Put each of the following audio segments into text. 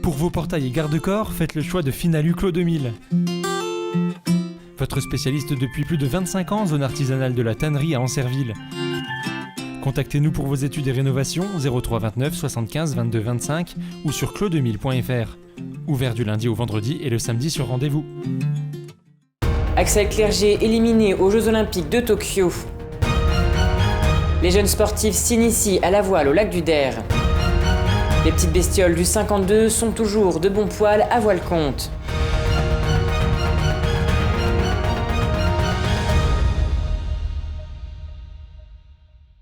Pour vos portails et garde-corps, faites le choix de Finalu Clos 2000. Votre spécialiste depuis plus de 25 ans, zone artisanale de la tannerie à Ancerville. Contactez-nous pour vos études et rénovations 03 29 75 22 25 ou sur clos2000.fr. Ouvert du lundi au vendredi et le samedi sur rendez-vous. Axel Clerget éliminé aux Jeux Olympiques de Tokyo. Les jeunes sportifs s'initient à la voile au lac du Der. Les petites bestioles du 52 sont toujours de bon poil à voile-compte.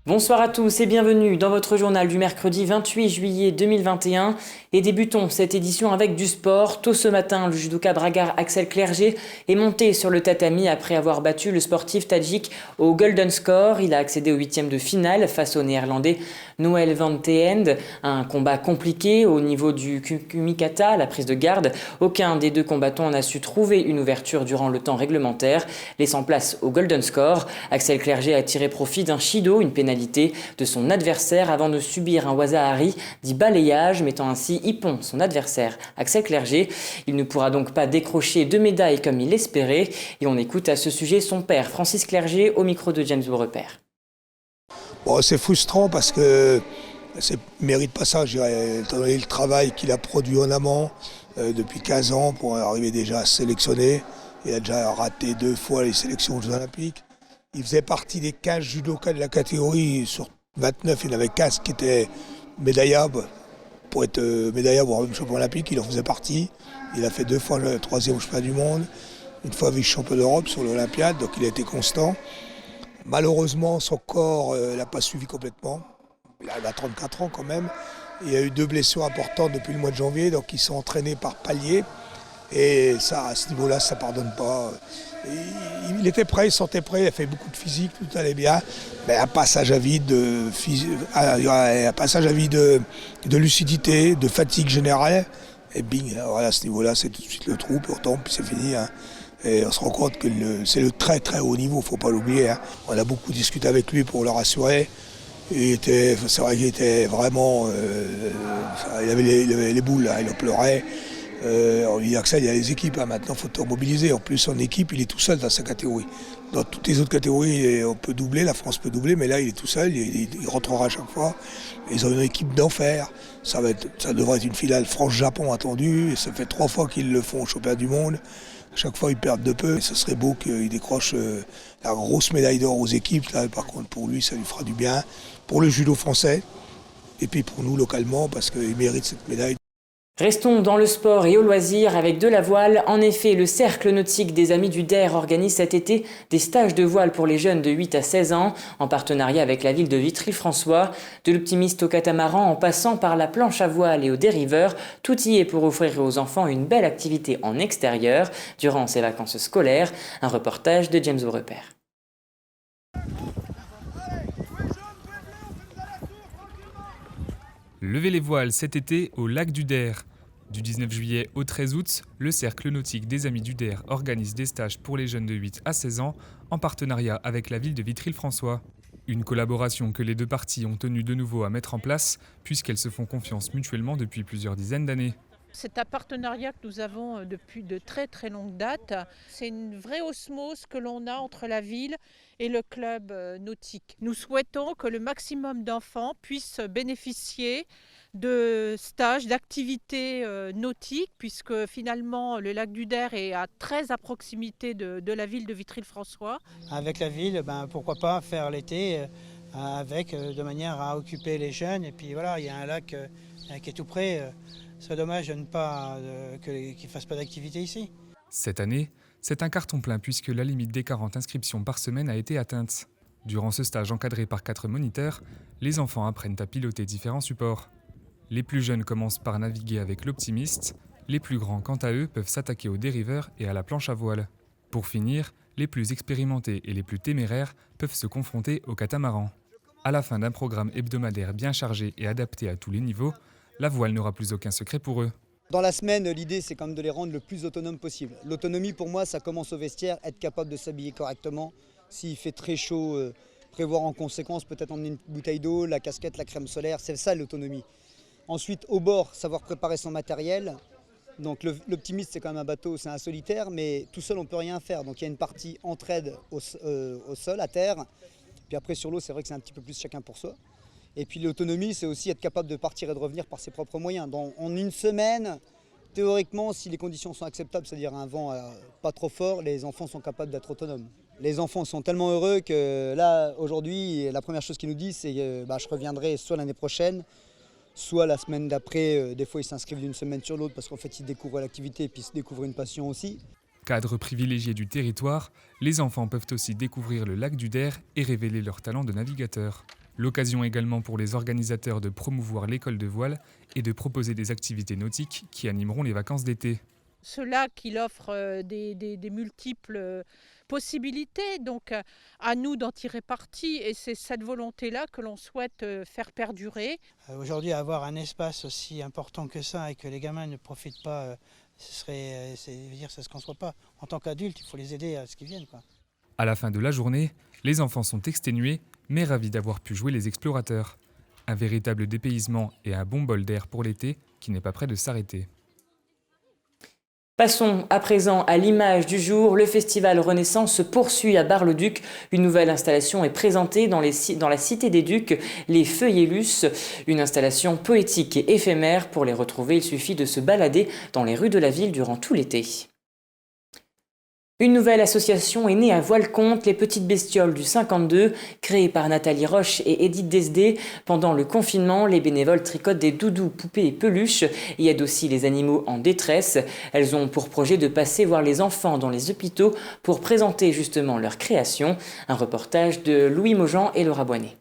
Bonsoir à tous et bienvenue dans votre journal du mercredi 28 juillet 2021 et débutons cette édition avec du sport. Tôt ce matin, le judoka braguard Axel Clerget est monté sur le tatami après avoir battu le sportif tadjik au Golden Score. Il a accédé au 8e de finale face au néerlandais Noël van Teende. Un combat compliqué au niveau du kumikata, la prise de garde. Aucun des deux combattants n'a su trouver une ouverture durant le temps réglementaire. Laissant place au Golden Score, Axel Clerget a tiré profit d'un shido, une pénalité de son adversaire avant de subir un waza-hari dit balayage, mettant ainsi hippon son adversaire Axel Clerget. Il ne pourra donc pas décrocher de médaille comme il l'espérait et on écoute à ce sujet son père Francis Clerget au micro de James Beaurepaire. Bon, c'est frustrant parce que ça ne mérite pas ça, je dirais, étant donné le travail qu'il a produit en amont depuis 15 ans pour arriver déjà à se sélectionner. Il a déjà raté 2 fois les sélections aux Jeux Olympiques. Il faisait partie des 15 judokas de la catégorie. Sur 29, il y en avait 15 qui étaient médaillables. Pour être médaillable, voire même champion olympique, il en faisait partie. Il a fait 2 fois le 3e championnat du monde, une fois vice-champion d'Europe sur l'Olympiade, donc il a été constant. Malheureusement, son corps n'a pas suivi complètement. Il a 34 ans quand même. Il y a eu 2 blessures importantes depuis le mois de janvier, donc il s'est entraîné par palier. Et ça, à ce niveau-là, ça ne pardonne pas. Il était prêt, il se sentait prêt, il a fait beaucoup de physique, tout allait bien. Mais un passage à vide de lucidité, de fatigue générale. Et bing, voilà, à ce niveau-là, c'est tout de suite le trou, pourtant, puis c'est fini. Hein. Et on se rend compte que c'est le très très haut niveau, il ne faut pas l'oublier. Hein. On a beaucoup discuté avec lui pour le rassurer. C'est vrai qu'il était vraiment... il avait les boules, hein, il en pleurait. On lui dit Axel, il y a les équipes, hein, maintenant il faut te mobiliser. En plus, en équipe, il est tout seul dans sa catégorie. Dans toutes les autres catégories, on peut doubler, la France peut doubler, mais là, il est tout seul, il rentrera à chaque fois. Ils ont une équipe d'enfer. Ça devrait être une finale France-Japon attendue. Et ça fait 3 fois qu'ils le font au championnat du monde. À chaque fois, ils perdent de peu. Et ce serait beau qu'il décroche la grosse médaille d'or aux équipes. Là, par contre, pour lui, ça lui fera du bien. Pour le judo français, et puis pour nous, localement, parce qu'il mérite cette médaille. Restons dans le sport et au loisir avec de la voile. En effet, le Cercle nautique des Amis du Der organise cet été des stages de voile pour les jeunes de 8 à 16 ans, en partenariat avec la ville de Vitry-le-François. De l'optimiste au catamaran en passant par la planche à voile et au dériveur, tout y est pour offrir aux enfants une belle activité en extérieur durant ces vacances scolaires. Un reportage de James Beaurepaire. Levez les voiles cet été au lac du Der. Du 19 juillet au 13 août, le Cercle nautique des Amis du Der organise des stages pour les jeunes de 8 à 16 ans en partenariat avec la ville de Vitry-le-François. Une collaboration que les deux parties ont tenu de nouveau à mettre en place puisqu'elles se font confiance mutuellement depuis plusieurs dizaines d'années. C'est un partenariat que nous avons depuis de très très longue date. C'est une vraie osmose que l'on a entre la ville et le club nautique. Nous souhaitons que le maximum d'enfants puissent bénéficier de stages, d'activités nautiques, puisque finalement le lac du Der est très à proximité de la ville de Vitry-le-François. Avec la ville, pourquoi pas faire l'été de manière à occuper les jeunes. Et puis voilà, il y a un lac qui est tout près. C'est dommage de ne pas qu'ils ne fassent pas d'activité ici. Cette année, c'est un carton plein puisque la limite des 40 inscriptions par semaine a été atteinte. Durant ce stage encadré par 4 moniteurs, les enfants apprennent à piloter différents supports. Les plus jeunes commencent par naviguer avec l'optimiste, les plus grands, quant à eux, peuvent s'attaquer au dériveur et à la planche à voile. Pour finir, les plus expérimentés et les plus téméraires peuvent se confronter au catamaran. À la fin d'un programme hebdomadaire bien chargé et adapté à tous les niveaux, la voile n'aura plus aucun secret pour eux. Dans la semaine, l'idée c'est quand même de les rendre le plus autonomes possible. L'autonomie pour moi, ça commence au vestiaire, être capable de s'habiller correctement. S'il fait très chaud, prévoir en conséquence, peut-être emmener une bouteille d'eau, la casquette, la crème solaire, c'est ça l'autonomie. Ensuite, au bord, savoir préparer son matériel. Donc l'optimiste, c'est quand même un bateau, c'est un solitaire, mais tout seul, on ne peut rien faire. Donc il y a une partie entraide au sol, à terre. Puis après, sur l'eau, c'est vrai que c'est un petit peu plus chacun pour soi. Et puis l'autonomie, c'est aussi être capable de partir et de revenir par ses propres moyens. En une semaine, théoriquement, si les conditions sont acceptables, c'est-à-dire un vent pas trop fort, les enfants sont capables d'être autonomes. Les enfants sont tellement heureux que là, aujourd'hui, la première chose qu'ils nous disent, c'est que je reviendrai soit l'année prochaine, soit la semaine d'après. Des fois, ils s'inscrivent d'une semaine sur l'autre parce qu'en fait, ils découvrent l'activité et puis ils se découvrent une passion aussi. Cadre privilégié du territoire, les enfants peuvent aussi découvrir le lac du Der et révéler leur talent de navigateur. L'occasion également pour les organisateurs de promouvoir l'école de voile et de proposer des activités nautiques qui animeront les vacances d'été. Ce lac, il offre des multiples possibilités, donc à nous d'en tirer parti, et c'est cette volonté-là que l'on souhaite faire perdurer. Aujourd'hui, avoir un espace aussi important que ça et que les gamins ne profitent pas, ça se conçoit pas. En tant qu'adulte, il faut les aider à ce qu'ils viennent, quoi. À la fin de la journée, les enfants sont exténués, mais ravis d'avoir pu jouer les explorateurs. Un véritable dépaysement et un bon bol d'air pour l'été qui n'est pas près de s'arrêter. Passons à présent à l'image du jour. Le festival Renaissance se poursuit à Bar-le-Duc. Une nouvelle installation est présentée dans la Cité des Ducs, les Feuillélus. Une installation poétique et éphémère. Pour les retrouver, il suffit de se balader dans les rues de la ville durant tout l'été. Une nouvelle association est née à Voiles-Comte, les Petites Bestioles du 52, créée par Nathalie Roche et Edith Desdé. Pendant le confinement, les bénévoles tricotent des doudous, poupées et peluches et aident aussi les animaux en détresse. Elles ont pour projet de passer voir les enfants dans les hôpitaux pour présenter justement leur création. Un reportage de Louis Maujean et Laura Boinet.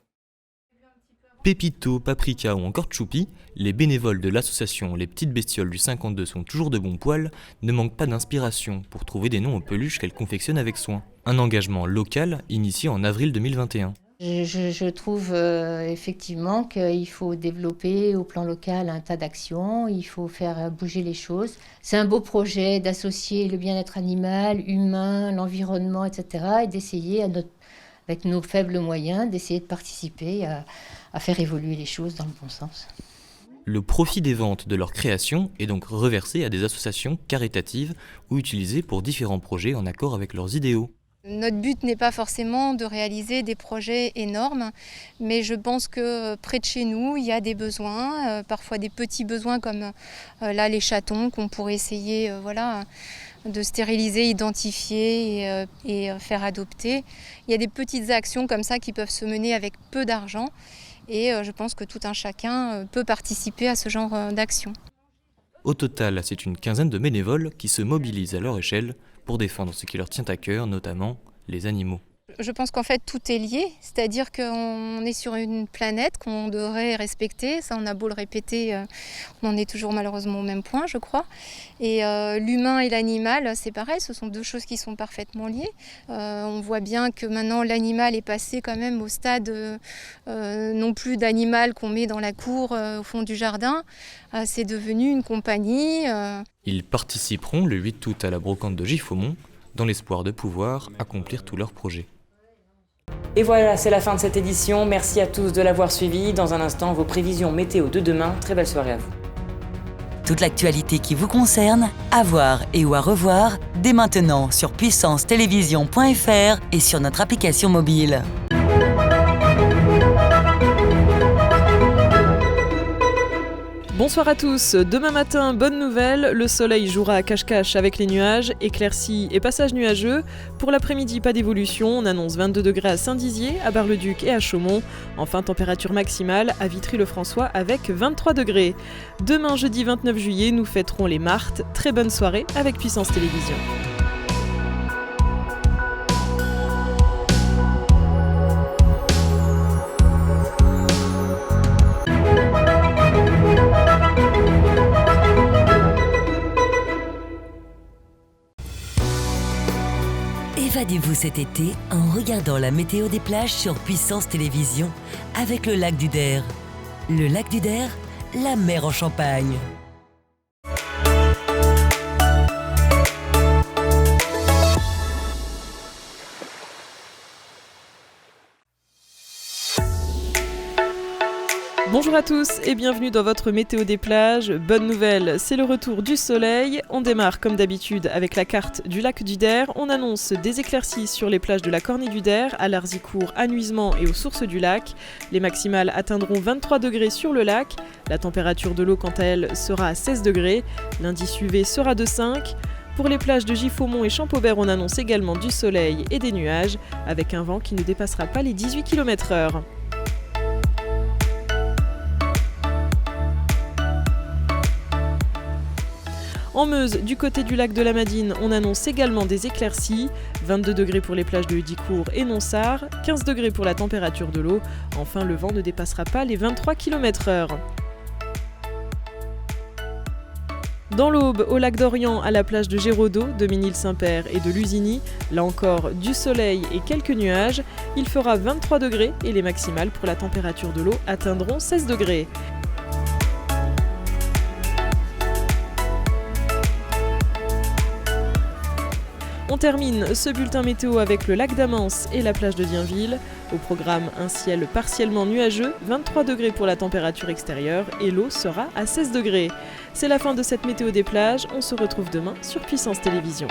Pépito, Paprika ou encore Choupi, les bénévoles de l'association Les Petites Bestioles du 52 sont toujours de bon poil, ne manquent pas d'inspiration pour trouver des noms aux peluches qu'elles confectionnent avec soin. Un engagement local initié en avril 2021. Je trouve effectivement qu'il faut développer au plan local un tas d'actions, il faut faire bouger les choses. C'est un beau projet d'associer le bien-être animal, humain, l'environnement, etc. et d'essayer avec nos faibles moyens, d'essayer de participer à faire évoluer les choses dans le bon sens. Le profit des ventes de leur création est donc reversé à des associations caritatives ou utilisé pour différents projets en accord avec leurs idéaux. Notre but n'est pas forcément de réaliser des projets énormes, mais je pense que près de chez nous, il y a des besoins, parfois des petits besoins comme là les chatons qu'on pourrait essayer de stériliser, identifier et faire adopter. Il y a des petites actions comme ça qui peuvent se mener avec peu d'argent et je pense que tout un chacun peut participer à ce genre d'action. Au total, c'est une quinzaine de bénévoles qui se mobilisent à leur échelle pour défendre ce qui leur tient à cœur, notamment les animaux. Je pense qu'en fait tout est lié, c'est-à-dire qu'on est sur une planète qu'on devrait respecter, ça on a beau le répéter, on en est toujours malheureusement au même point je crois. Et l'humain et l'animal c'est pareil, ce sont deux choses qui sont parfaitement liées. On voit bien que maintenant l'animal est passé quand même au stade non plus d'animal qu'on met dans la cour au fond du jardin, c'est devenu une compagnie. Ils participeront le 8 août à la brocante de Giffaumont dans l'espoir de pouvoir accomplir tous leurs projets. Et voilà, c'est la fin de cette édition. Merci à tous de l'avoir suivi. Dans un instant, vos prévisions météo de demain. Très belle soirée à vous. Toute l'actualité qui vous concerne, à voir et ou à revoir, dès maintenant sur puissancetélévision.fr et sur notre application mobile. Bonsoir à tous, demain matin, bonne nouvelle, le soleil jouera à cache-cache avec les nuages, éclaircies et passages nuageux. Pour l'après-midi, pas d'évolution, on annonce 22 degrés à Saint-Dizier, à Bar-le-Duc et à Chaumont. Enfin, température maximale à Vitry-le-François avec 23 degrés. Demain, jeudi 29 juillet, nous fêterons les Martes. Très bonne soirée avec Puissance Télévision. Évadez-vous cet été en regardant la météo des plages sur Puissance Télévision avec le lac du Der. Le lac du Der, la mer en Champagne. Bonjour à tous et bienvenue dans votre météo des plages. Bonne nouvelle, c'est le retour du soleil. On démarre comme d'habitude avec la carte du lac du Der. On annonce des éclaircies sur les plages de la Cornée du Der, à Larzicourt, à Nuisement et aux sources du lac. Les maximales atteindront 23 degrés sur le lac. La température de l'eau quant à elle sera à 16 degrés. L'indice UV sera de 5. Pour les plages de Giffaumont et Champaubert, on annonce également du soleil et des nuages, avec un vent qui ne dépassera pas les 18 km/h. En Meuse, du côté du lac de la Madine, on annonce également des éclaircies. 22 degrés pour les plages de Heudicourt et Nonsard, 15 degrés pour la température de l'eau. Enfin, le vent ne dépassera pas les 23 km/h. Dans l'Aube, au lac d'Orient, à la plage de Géraudot, de Ménil-Saint-Père et de Lusigny, là encore du soleil et quelques nuages. Il fera 23 degrés et les maximales pour la température de l'eau atteindront 16 degrés. On termine ce bulletin météo avec le lac d'Amance et la plage de Dienville. Au programme, un ciel partiellement nuageux, 23 degrés pour la température extérieure et l'eau sera à 16 degrés. C'est la fin de cette météo des plages, on se retrouve demain sur Puissance Télévisions.